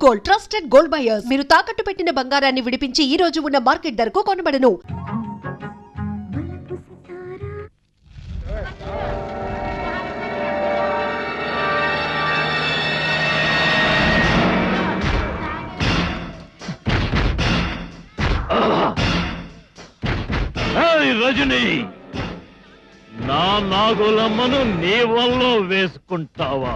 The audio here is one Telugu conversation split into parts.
Gold, trusted gold buyers. మీరు తాకట్టు పెట్టిన బంగారాన్ని విడిపించి ఈ రోజు ఉన్న మార్కెట్ ధరకు కొనబడను. రజని, నా నాగులమ్మను నీ వల్ల వేసుకుంటావా?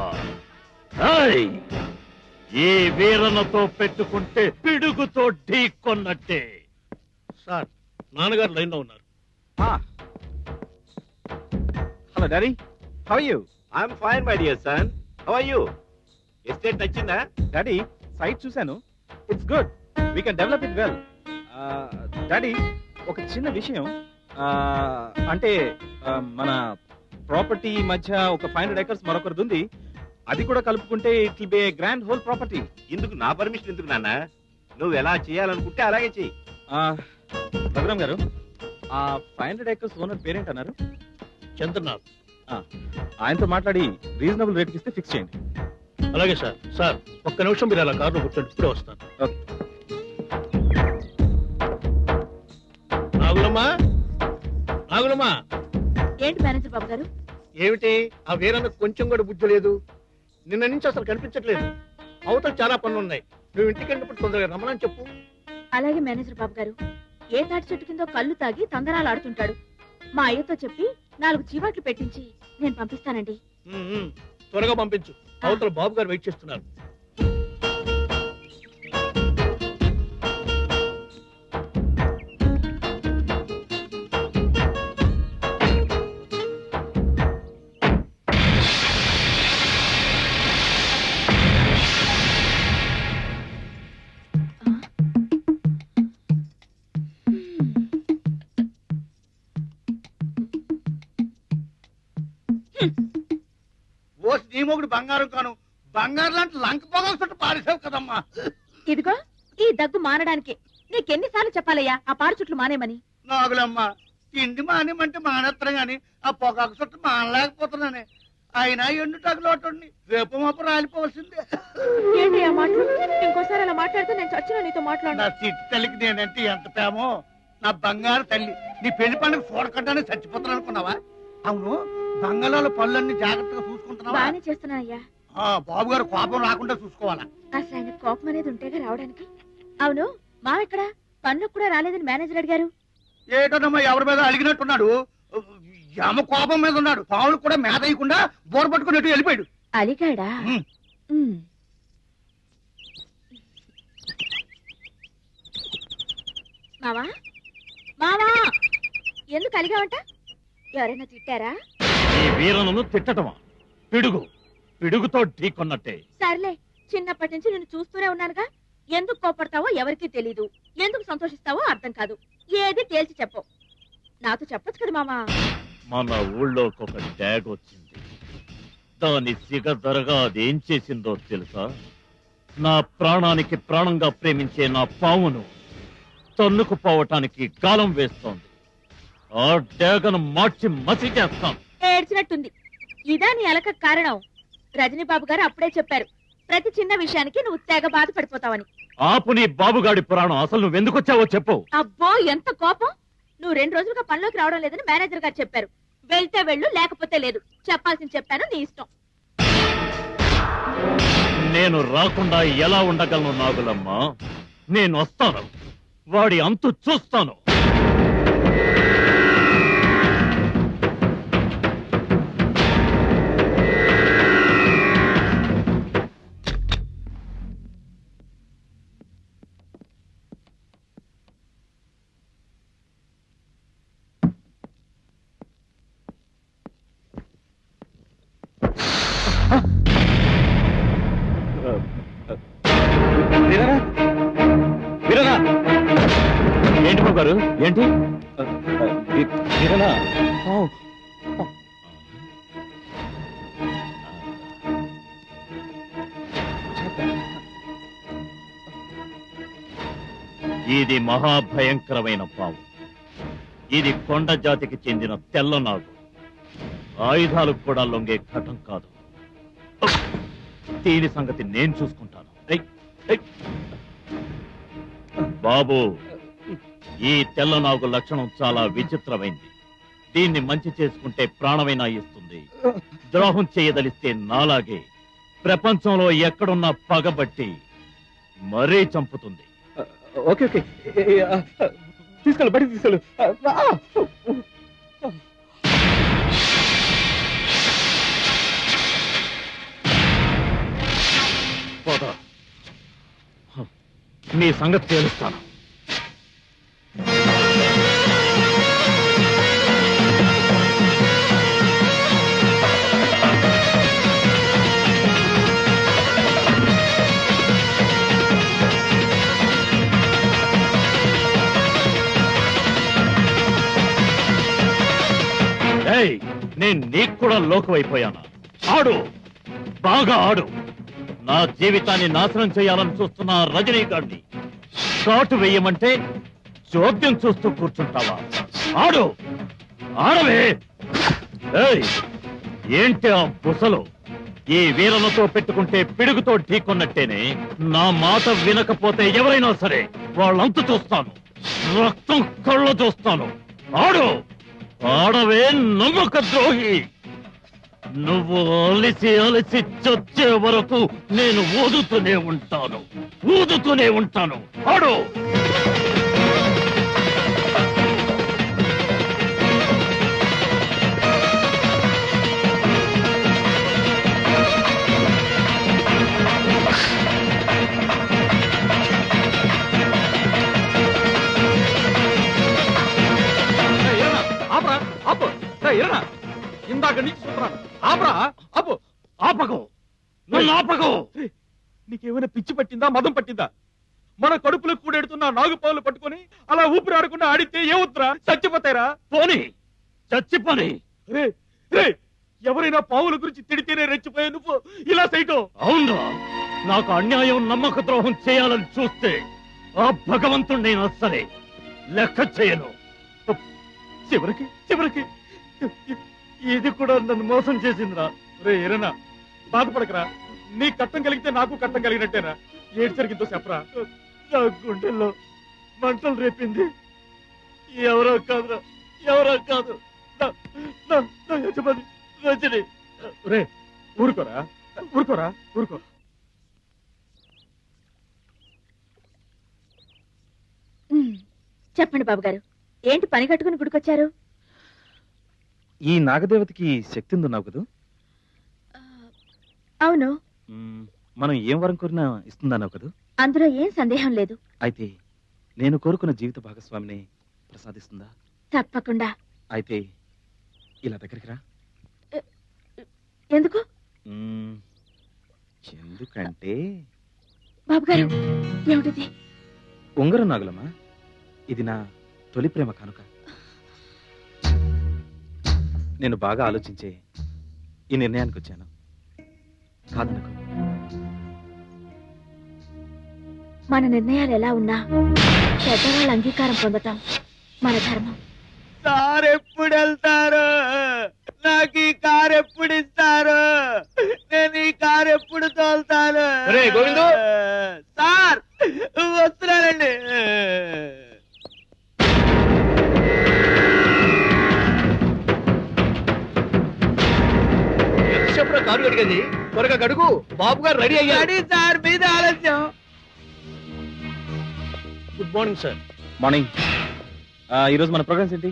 ఈ వీరనతో పెట్టుకుంటే పిడుగుతో ఢీకొన్నట్టే. సార్, నాన్నగారు లైన్ లో ఉన్నారు. Hello daddy, how are you? I'm fine my dear son. How are you? Estate నచ్చిందా? డాడీ, సైట్ చూశాను. It's good. We can develop it well. Daddy, ఒక చిన్న విషయం. అంటే మన ప్రాపర్టీ మధ్య ఒక 500 acres మరొకరిది ఉంది. అది కూడా కలుపుకుంటే it will be A grand whole property. ఇందుకు నా పర్మిషన్ ఎందుకు నాన్న? నువ్వు ఎలా చేయాలనుకుంటే అలాగే చెయ్యి. రఘురామ్ గారు, ఆ 500 acres ఓనర్ పేరేంట్ అన్నారు? చంద్రనాథ్. ఆయనతో మాట్లాడి రీజనబుల్ రేట్కి ఇస్తే ఫిక్స్ చేయండి. అలాగే సార్. సార్, ఒక్క నిమిషం మీరు అలా కారులో కూర్చోండి, ఇప్పుడే వస్తాను. ఓకే. నాగులమ్మా, నాగులమ్మా. ఏంటి మేనేజర్ బాబు గారు? ఏమిటి ఆ వీరన్నకు కొంచెం కూడా బుద్ధి లేదు? నిన్న నుంచి అసలు కనిపించట్లేదు. అవతల చాలా పనులు ఉన్నాయి. నువ్వు ఇంటికి వెళ్ళినప్పుడు తొందరగా రమ్మని చెప్పు. అలాగే మేనేజర్ బాబు గారు. ఏ తాటి చెట్టు కిందో కళ్ళు తాగి తందనాలు ఆడుతుంటాడు. మా అయ్యతో చెప్పి 4 చీవాట్లు పెట్టించి నేను పంపిస్తానండి. త్వరగా పంపించు. అవతల బాబు గారు వెయిట్ చేస్తున్నారు. నీ మొగుడు బంగారం కాను, బంగారు లాంటి లంక పొగలు చుట్టూ పారేసావు కదమ్మా. ఇదిగో ఈ దగ్గు మానడానికి నీకెన్నిసార్లు చెప్పాలయ్యా ఆ పాడు చుట్లు మానేమని? నాగులమ్మ, తిండి మానేమంటే మానేస్తాను గాని ఆ పొగాకు చుట్టూ మానలేకపోతున్నానే. అయినా ఎండుటాకు లోటండి, రేపు మాపు రాలిపోవలసిందే. ఏంటి ఆ మాటలు? ఇంకోసారి అలా మాట్లాడితే నేను చచ్చిన నీతో మాట్లాడు. నా సిట్టి తల్లికి నేనంటే ఎంత ప్రేమో. నా బంగారు తల్లి, నీ పెళ్లి పండుగ చూడకుండానే చచ్చిపోతాను అనుకున్నావా? అవును, బంగాళాల పళ్ళన్నీ జాగ్రత్తగా చూసుకుంటున్నావా? బాగానే చేస్తున్నానయ్యా. బాబు గారు కోపం రాకుండా చూసుకోవాలా? అసలు ఆయన కోపం అనేది ఉంటేగా రావడానికి. అవును, మావెక్కడ? పనులకు కూడా రాలేదని మేనేజర్ అడిగారు. ఏటోనమ్మా, ఎవరి మీద అలిగినట్టున్నాడు. యమ కోపం మీద ఉన్నాడు. పావులు కూడా మేత అయ్యకుండా బోర పట్టుకున్నట్టు వెళ్ళిపోయాడు. అలిగాడా? మావా, మావా, ఎందుకు అలిగావంట? ఎవరైనా తిట్టారా? ఈ వీరను తిట్టటమా? పిడుగుతో ఢీకొన్నట్టే. సర్లే, చిన్నప్పటి నుంచి నేను చూస్తూనే ఉన్నానుగా. ఎందుకు కోపడతావో ఎవరికీ తెలీదు, ఎందుకు సంతోషిస్తావో అర్థం కాదు. ఏది తేల్చి చెప్పు. నాతో చెప్పొచ్చు కదా మామా. మన ఊళ్ళోకి ఒక డ్యాగ్ వచ్చింది. దాని సిగదరగా అదేం చేసిందో తెలుసా? నా ప్రాణానికి ప్రాణంగా ప్రేమించే నా పావును తన్నుకుపోవటానికి గాలం వేస్తోంది. ఆ డ్యాగను మార్చి మసి చేస్తాం. ఏడ్చినట్టుంది. ఇదా నీ అలక కారణం? రజనీ బాబు గారు అప్పుడే చెప్పారు, ప్రతి చిన్న విషయానికి నువ్వు తెగ బాధపడిపోతావని. ఆపు నీ బాబుగాడి పురాణం. అసలు నువ్వెందుకు వచ్చావో చెప్పు. అబ్బో, ఎంత కోపం! నువ్వు 2 రోజులుగా పనిలోకి రావడం లేదని మేనేజర్ గారు చెప్పారు. వెళ్తే వెళ్ళు, లేకపోతే లేదు. చెప్పాల్సింది చెప్పాను, నీ ఇష్టం. నేను రాకుండా ఎలా ఉండగలను నాగులమ్మ? నేను వస్తాను, వాడి అంతు చూస్తాను. ఏంటి బాబు గారు? ఏంటి ఇది? మహాభయంకరమైన పాము. ఇది కొండ జాతికి చెందిన తెల్లనాగు. ఆయుధాలకు కూడా లొంగే ఘటం కాదు. దీని సంగతి నేను చూసుకుంటాను. బాబు, ఈ తెల్లనాగు లక్షణం చాలా విచిత్రమైంది. దీన్ని మంచి చేసుకుంటే ప్రాణమైనా ఇస్తుంది, ద్రోహం చేయదలిస్తే నాలాగే ప్రపంచంలో ఎక్కడున్నా పగబట్టి మరీ చంపుతుంది. ఓకే ఓకే, తీసుకెళ్ళు, బయటికి తీసుకెళ్ళు. పోదా, నీ సంగతి తేలుస్తాను. నేను నీకు కూడా లోకమైపోయానా? ఆడు, బాగా ఆడు. నా జీవితాన్ని నాశనం చేయాలని చూస్తున్న రజనీకాంత్ షాట్ వేయమంటే చోద్యం చూస్తూ కూర్చుంటావా? ఆడు, ఆడవే. ఏంటి ఆ బుసలు? ఈ వీరలతో పెట్టుకుంటే పిడుగుతో ఢీకొన్నట్టేనే. నా మాట వినకపోతే ఎవరైనా సరే వాళ్ళంతు చూస్తాను, రక్తం కళ్ళ చూస్తాను. ఆడు, ఆడవే నమ్మక ద్రోహి. నువ్వు అలిసి అలిసి చచ్చే వరకు నేను ఊదుతూనే ఉంటాను. ఆడు. ఇందాక నుంచి చూస్తున్నాను. ఆపరా, ఆపు. ఆపకు, నన్ను ఆపకు. నీకేమైనా పిచ్చి పట్టిందా, మదం పట్టిందా? మన కడుపులో కూడెడుతున్న నాగుపావులు పట్టుకొని అలా ఊపిరి ఆడకుండా ఆడితే ఏమవుతురా? చచ్చిపోతారా? పోనీ, చచ్చిపోని. ఎవరైనా పావుల గురించి తిడితేనే రెచ్చిపోయే నువ్వు ఇలా చేయటం? అవునరా, నాకు అన్యాయం, నమ్మక ద్రోహం చేయాలని చూస్తే ఆ భగవంతుడు నేను అస్సలే లెక్క చేయను. చివరికి ఇది కూడా నన్ను మోసం చేసిందిరా. రే ఎరనా, బాధపడకరా. నీ కట్టం కలిగితే నాకు కట్టం కలిగినట్టేనా? ఏడు జరిగిందో చెప్పరా. నా గుండెల్లో మంటలు రేపింది ఎవరో కాదు, నా యజమాని రజని. రే ఊరుకోరా. చెప్పండి బాబు గారు, ఏంటి పని కట్టుకుని గుడికొచ్చారు? ఈ నాగదేవతకి శక్తి ఉందన్నావు కదా? అవును, మనం ఏం వరం కోరినా ఇస్తుందన్నావు కదా? అందులో ఏం సందేహం లేదు. అయితే నేను కోరుకున్న జీవిత భాగస్వామిని ప్రసాదిస్తుందా? తప్పకుండా. అయితే ఇలా దగ్గరికి రా. ఎందుకు? ఎందుకంటే బాబు గారు, ఏమిటిది? ఉంగరం నాగులమ్మా, ఇది నా తొలి ప్రేమ కానుక. నేను బాగా ఆలోచించే ఈ నిర్ణయానికి వచ్చాను. కాదనుకో. మన నిర్ణయాలు ఎలా ఉన్నా పెద్దవాళ్ళ అంగీకారం పొందటం మన ధర్మం. సార్ ఎప్పుడు వెళ్తారు? నాకు ఈ కారు ఎప్పుడు ఇస్తారు? నేను ఈ కారు ఎప్పుడు తోలుతాను? గోవిందు, సార్ వస్తున్నానండి. ఎంతసేపు కారు అడిగేది? త్వరగా గడుగు, బాబు గారు రెడీ అయ్యాడు. సార్ మీద ఆలస్యం. Good morning sir. మార్నింగ్. ఈరోజు మన ప్రోగ్రామ్స్ ఏంటి?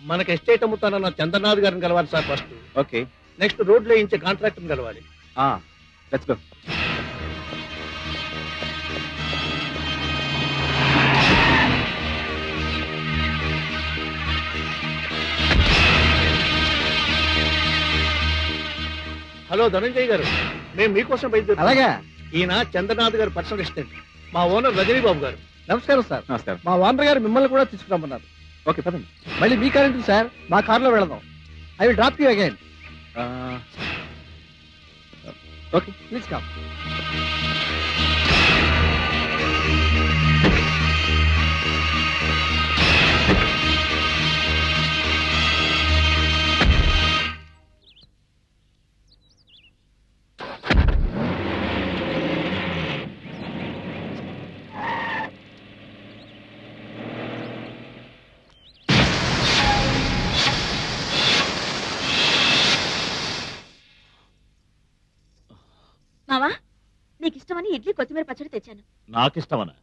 మనకి ఎస్టేట్ అమ్ముతానన్న చంద్రనాథ్ గారిని కలవాలి sir first. Okay. Next road లో వేయించే కాంట్రాక్టర్ కలవాలి. Let's go. హలో ధనంజయ్ గారు, మేము మీకోసం బయలుదేరు. అలాగా? ఈయన చంద్రనాథ్ గారు పర్సనల్ అసిస్టెంట్, మా ఓనర్ రజనీ బాబు గారు. నమస్కారం సార్. నమస్కారం. మా ఓనర్ గారు మిమ్మల్ని కూడా తీసుకురమ్మన్నారు. ఓకే, పదండి. మళ్ళీ మీ కారు సార్, మా కారులో వెళదాం. I will drop you again. Okay, please come. ఇష్టమని ఇడ్లీ కొత్తిమీర పచ్చడి తెచ్చాను. నాకిష్టమనా?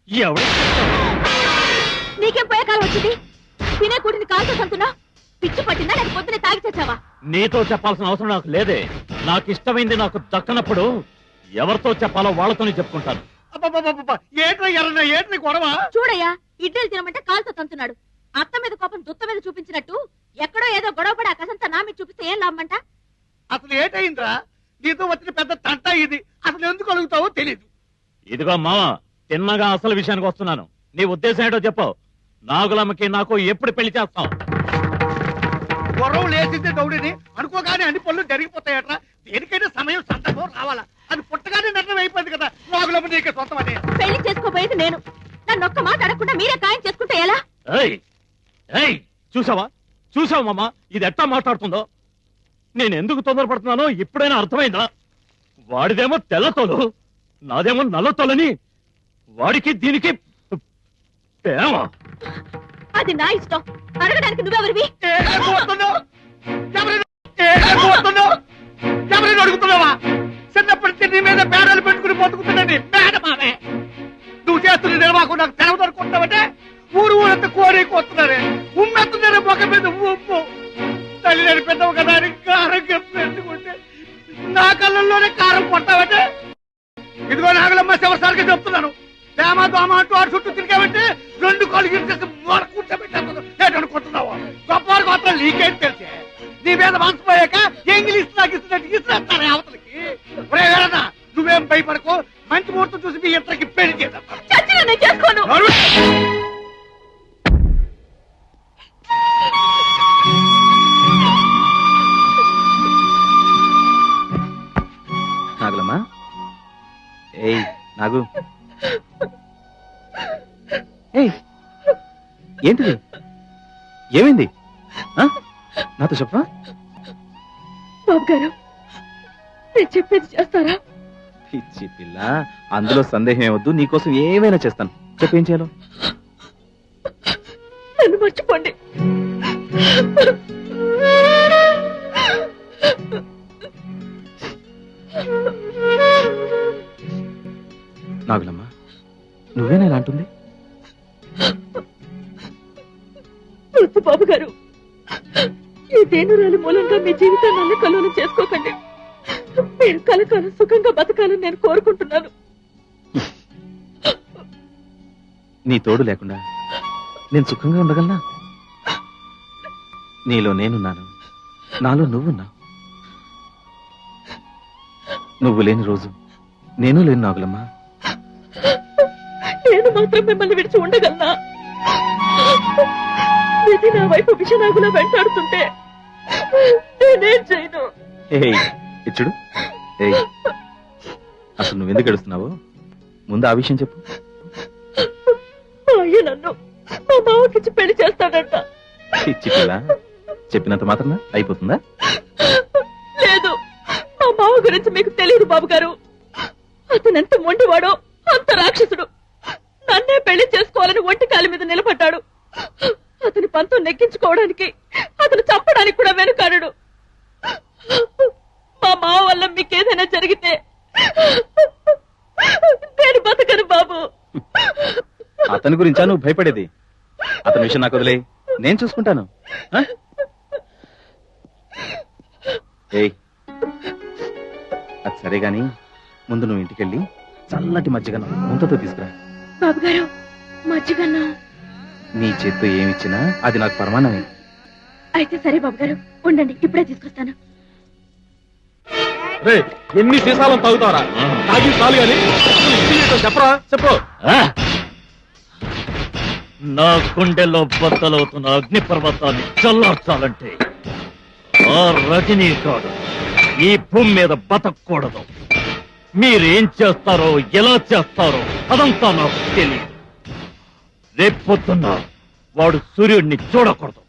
ఎవడు? నీకేం పోయే కాలం వచ్చింది? తినే కూటిని కాల్తో సంతున్నా పిచ్చి పట్టిందా లేక పొద్దునే తాగి తెచ్చావా? నీతో చెప్పాల్సిన అవసరం నాకు లేదే. నాకు ఇష్టమైంది నాకు దక్కనప్పుడు ఎవరితో చెప్పాలో వాళ్ళతోనే చెప్పుకుంటాను. ఏంటి గొడవ? చూడయ్యా, ఇడ్లీలు తినమంటే కాల్తో తంతున్నాడు. అత్త మీద కోపం దుత్త మీద చూపించినట్టు ఎక్కడో ఏదో గొడవ పడి ఆ కసంతా నా మీద చూపిస్తే ఏం లాభమంట? అసలు ఏంటయిందిరా? నీతో వచ్చిన పెద్ద తంట ఇది. అసలు ఎందుకు అడుగుతావో తెలీదు. ఇదిగో మామ, తిన్నగా అసలు విషయానికి వస్తున్నాను. నీ ఉద్దేశం ఏంటో చెప్పు. నాగులమ్మకి నాకు ఎప్పుడు పెళ్లి చేస్తాం? గొడవ లేచిందే దౌడిని అనుకోగానే అన్ని పనులు జరిగిపోతాయట్రా. దేనికైనా సమయం సందర్భం రావాలా. అది పుట్టగానే నిర్ణయం అయిపోయింది కదా. నాగులమ్మ నీకే సొంతం అని. పెళ్లి చేసుకోబోయేది నేను. నన్ను ఒక్క మాట అడగకుండా మీరే ఖాయం చేసుకుంటే ఎలా? చూసావా చూసావా మామ, ఇది ఎట్టా మాట్లాడుతుందో? నేను ఎందుకు తొందరపడుతున్నానో ఇప్పుడైనా అర్థమైందా? వాడిదేమో తెల్లతోలు, నాదేమో నల్లతోలని. వాడికి దీనికి ప్రేమ. అది నా ఇష్టం. అడగడానికి నువ్వెవరివి? ఎవరైనా అడుగుతున్నావా? చిన్నప్పటి నీ మీద పేడలు పెట్టుకుని బతుకుతుందండి మేడమామే. నువ్వు చేస్తున్న నిర్వాహకం నాకు తెలవదు అనుకుంటావంటే ఊరు ఊరంతా కోరి కొస్తున్నారే. ఉమ్మెత్తున్నారే మొక్క మీద ఉప్పు. తల్లి నేను పెద్దవు కదా అని కారం పెట్టుకుంటే నా కళ్ళల్లోనే కారం కొట్టావంటే. ఇదిగో నాగలమ్మ శివసారిగా చెప్తున్నాను. ప్రేమ దోమ అంటూ ఆడు చుట్టూ తిరిగావంటే 2 కాళ్ళు గిరిచేసి కూర్చోబెట్టుకుంటున్నావు. గొప్ప మాత్రం నీకేం తెలిసే? నీ మీద మనసిపోయాక ఇంగ్లీష్ నాకు ఇస్తున్నట్టు ఇస్తారే అవతలకి. నువ్వేం భయపడకు. మంచి ముహూర్తం చూసి మీ ఇద్దరికి పెళ్లి చేద్దాం. చేసుకోను. నాగులమ్మా, ఏయ్ నాగు, ఏయ్ ఏంటిది? ఏమైంది? నాతో చెప్పా? బాబు గారు, నేను చెప్పేది చేస్తారా? పిచ్చి పిల్ల, అందులో సందేహం ఏవద్దు. నీకోసం ఏమైనా చేస్తాను. చెప్పేం చేయాలో? నన్ను మర్చిపోండి. నాగులమ్మ, నువ్వేనా ఇలా అంటుంది? వద్దు బాబు గారు, ఈ దేనురాలి మూలంగా మీ జీవితాన్ని అల్లకల్లోలం చేసుకోకండి. మీరు కలకాలం సుఖంగా బతకాలని నేను కోరుకుంటున్నాను. నీ తోడు లేకుండా నేను సుఖంగా ఉండగలనా? నీలో నేనున్నాను, నాలో నువ్వున్నావు. నువ్వు లేని రోజు నేను లేను నాగులమ్మా. నేను మాత్రం మిమ్మల్ని విడిచి ఉండగలనా? విధి నా వైపు విషనాగులా వెంటాడుతుంటే నేనేం చేయను. ఇచ్చుడు, అసలు నువ్వెందుకు ఏడుస్తున్నావు? ముందు ఆ విషయం చెప్పు. అయ్య నన్ను మా మామకిచ్చి పెళ్లి చేస్తాడంట. ఇచ్చి పిల్ల, చెప్పినంత మాత్రం అయిపోతుందా? లేదు, మా మామ గురించి మీకు తెలియదు బాబు గారు. అతను ఎంత మొండివాడో అంత రాక్షసుడు. నన్నే పెళ్లి చేసుకోవాలని ఒంటి కాలి మీద నిలబడ్డాడు. అతని పంతం నెగ్గించుకోవడానికి, అతను చంపడానికి కూడా వెనుకాడు. మా మామ వల్ల మీకేదైనా జరిగితే నేను బతకను బాబు. అతని గురించా నువ్వు భయపడేది? అతని విషయం నాకు వదిలే, నేను చూసుకుంటాను. ఏయ్, అది సరే గాని ముందు నువ్వు ఇంటికెళ్ళి చల్లటి మజ్జిగను ముంతతో తీసుకురా. బాబు గారు, మజ్జిగన్నా? నీ చేత్తో ఏమిచ్చినా అది నాకు పరమాన్నమే. అయితే సరే బాబు గారు, ఉండండి, ఇప్పుడే తీసుకొస్తాను. ఎన్ని సీసాలను తాగుతారా? తాగి చాలు గాని చెప్పరా, చెప్పు. నా గుండెల్లో బద్దలవుతున్న అగ్ని పర్వతాన్ని చల్లార్చాలంటే ఆ రజనీకాడు ఈ భూమి మీద బతకూడదు. మీరేం చేస్తారో, ఎలా చేస్తారో అదంతా నాకు తెలియదు. రేపొద్దున్న వాడు సూర్యుడిని చూడకూడదు.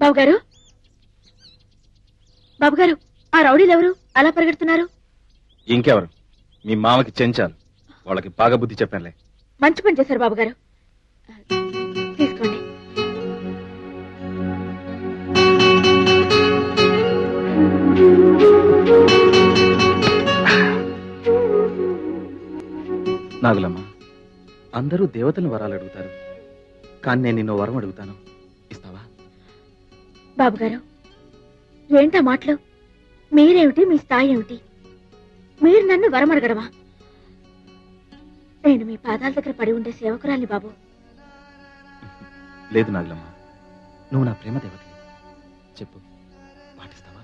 బాబుగారు బాబుగారు ఆ రౌడీలు ఎవరు అలా పరిగెడుతున్నారు? ఇంకెవరు? మీ మామకి చెంచాలు. వాళ్ళకి బాగా బుద్ధి చెప్పానులే. మంచి పని చేశారు బాబుగారు. తీసుకోండి. నాగులమ్మ, అందరూ దేవతలను వరాలు అడుగుతారు, కానీ నేను నిన్ను వరం అడుగుతాను. ఇస్తావా? బాబుగారు ఏంటా మాటలు? మీరేమిటి, మీ స్థాయి ఏమిటి? మీరు నన్ను వరం అడగడమా? నేను మీ పాదాల దగ్గర పడి ఉండే సేవకురాలి బాబు. లేదు నాగులమ్మ, నువ్వు నా ప్రేమ దేవత. చెప్పు, పాటిస్తావా?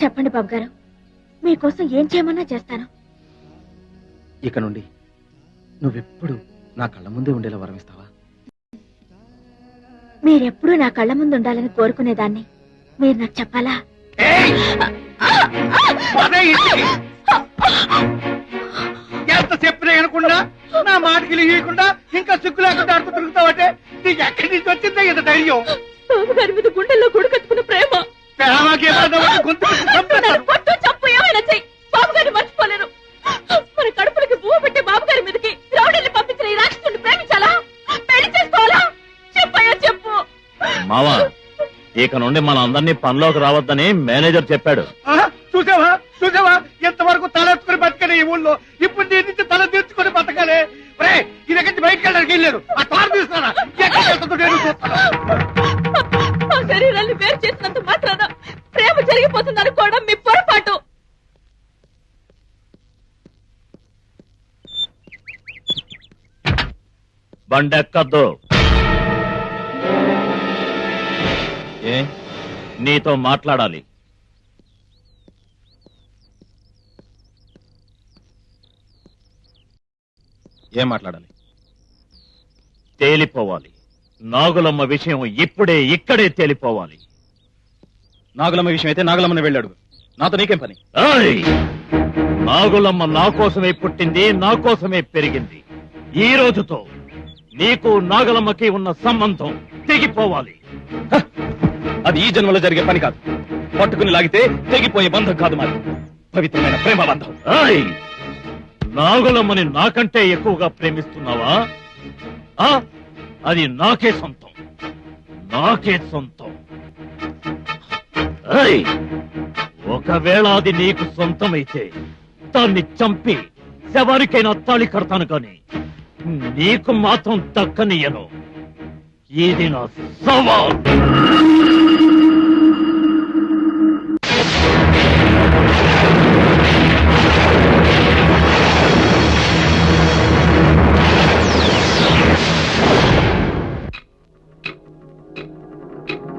చెప్పండి బాబుగారు, మీకోసం ఏం చేయమన్నా చేస్తాను. ఇక నుండి నువ్వెప్పుడు నా కళ్ళ ముందే ఉండేలా వరం ఇస్తావా? మీరెప్పుడూ నా కళ్ళ ముందు ఉండాలని కోరుకునేదాన్ని మీరు నాకు చెప్పాలా? ఏయ్! అదే ఇంటికి. ఎంత చెప్పినా వినకుండా నా మాటకి ఇవ్వకుండా ఇంకా సిగ్గు లేకుండా ఆడుతూ తిరుగుతావంటే నీకు ఎక్కడి నుంచి వచ్చిందే ఇంత ధైర్యం? బాబుగారి మీద గుండెల్లో కొడుకెత్తుకున్న ప్రేమ. ప్రేమకి ఏమన్నా గొంతు పెట్టి చంపేస్తాను. పట్టు చెప్పు ఏమైనా చెయ్యి, బాబుగారిని మర్చిపోలేను. మన కడుపులకి పువ్వు పెట్టే బాబుగారి మీదకి రౌడీల్ని పంపించిన ఈ రాక్షసుని ప్రేమించాలా? పెళ్లి చేసుకోవాలా? చెప్పయ్యా చెప్పు. మావా, ఇక నుండి మన అందరినీ పనిలోకి రావద్దని మేనేజర్ చెప్పాడు. చూసావా చూసావా ఎంతవరకు తలెత్తుకుని బతకలే ఈ ఊళ్ళో. ఇప్పుడు దీని నుంచి తల తీర్చుకుని బతకాలి. ఇది ఎక్కడి బయటకు వెళ్ళడానికి వెళ్ళారు. ఆ తారు తీస్తారా? ఎక్కడికి వెళ్తుందో నేను చూస్తాను. ఆ శరీరాన్ని వేరు చేసినంత మాత్రాన ప్రేమ జరిగిపోతుంది అనుకోవడం మీ పొరపాటు. బండెక్కద్దు. ఏ, నీతో మాట్లాడాలి. ఏం మాట్లాడాలి? తేలిపోవాలి. నాగులమ్మ విషయం ఇప్పుడే ఇక్కడే తేలిపోవాలి. నాగులమ్మ విషయం అయితే నాగులమ్మని వెళ్ళాడు. నాతో నీకేం పని? ఏయ్! నాగులమ్మ నా కోసమే పుట్టింది, నా కోసమే పెరిగింది. ఈ రోజుతో నీకు నాగులమ్మకి ఉన్న సంబంధం తెగిపోవాలి. హ! అది ఈ జన్మలో జరిగే పని కాదు. పట్టుకుని లాగితే తెగిపోయే బంధం కాదు మాది. పవిత్రమైన ప్రేమ బంధం. ఏయ్! నాగులమ్మని నాకంటే ఎక్కువగా ప్రేమిస్తున్నావా? ఆ? అది నాకే సొంతం, నాకే సొంతం. ఏయ్! ఒకవేళ అది నీకు సొంతమైతే దాన్ని చంపి ఎవరికైనా తాళి కడతాను కానీ నీకు మాత్రం దక్కనియను. ఇది నా సవాల్.